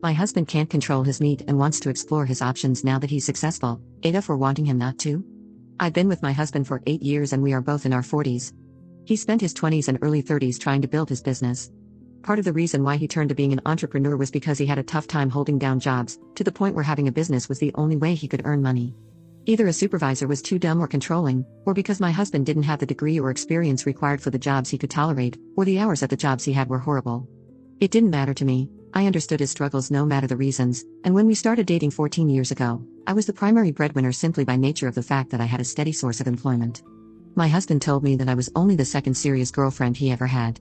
My husband can't control his meat and wants to explore his options now that he's successful. Ada for wanting him not to? I've been with my husband for 8 years and we are both in our 40s. He spent his 20s and early 30s trying to build his business. Part of the reason why he turned to being an entrepreneur was because he had a tough time holding down jobs, to the point where having a business was the only way he could earn money. Either a supervisor was too dumb or controlling, or because my husband didn't have the degree or experience required for the jobs he could tolerate, or the hours at the jobs he had were horrible. It didn't matter to me. I understood his struggles no matter the reasons, and when we started dating 14 years ago, I was the primary breadwinner simply by nature of the fact that I had a steady source of employment. My husband told me that I was only the second serious girlfriend he ever had.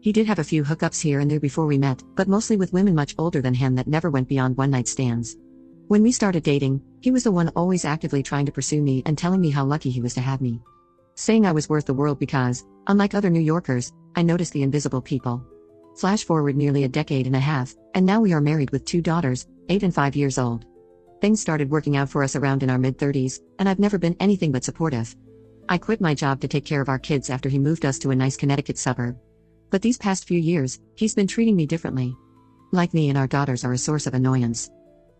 He did have a few hookups here and there before we met, but mostly with women much older than him that never went beyond one-night stands. When we started dating, he was the one always actively trying to pursue me and telling me how lucky he was to have me. Saying I was worth the world because, unlike other New Yorkers, I noticed the invisible people. Flash forward nearly a decade and a half, and now we are married with 2 daughters, 8 and 5 years old. Things started working out for us around in our mid-30s, and I've never been anything but supportive. I quit my job to take care of our kids after he moved us to a nice Connecticut suburb. But these past few years, he's been treating me differently. Like me and our daughters are a source of annoyance.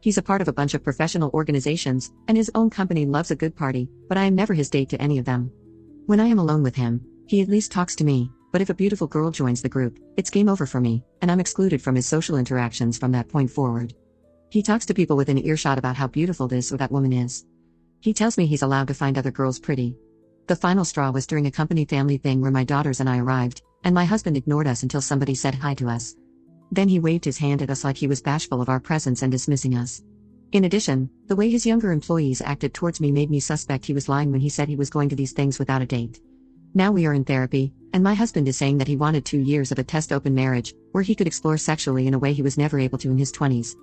He's a part of a bunch of professional organizations, and his own company loves a good party, but I am never his date to any of them. When I am alone with him, he at least talks to me, but if a beautiful girl joins the group, it's game over for me, and I'm excluded from his social interactions from that point forward. He talks to people within earshot about how beautiful this or that woman is. He tells me he's allowed to find other girls pretty. The final straw was during a company family thing where my daughters and I arrived, and my husband ignored us until somebody said hi to us. Then he waved his hand at us like he was bashful of our presence and dismissing us. In addition, the way his younger employees acted towards me made me suspect he was lying when he said he was going to these things without a date. Now we are in therapy, and my husband is saying that he wanted 2 years of a test-open marriage, where he could explore sexually in a way he was never able to in his 20s.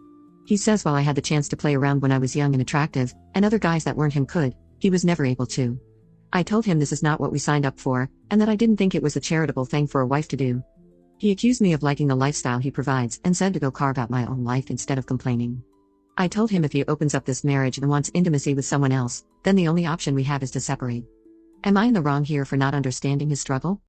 He says while I had the chance to play around when I was young and attractive, and other guys that weren't him could, he was never able to. I told him this is not what we signed up for, and that I didn't think it was a charitable thing for a wife to do. He accused me of liking the lifestyle he provides and said to go carve out my own life instead of complaining. I told him if he opens up this marriage and wants intimacy with someone else, then the only option we have is to separate. Am I in the wrong here for not understanding his struggle?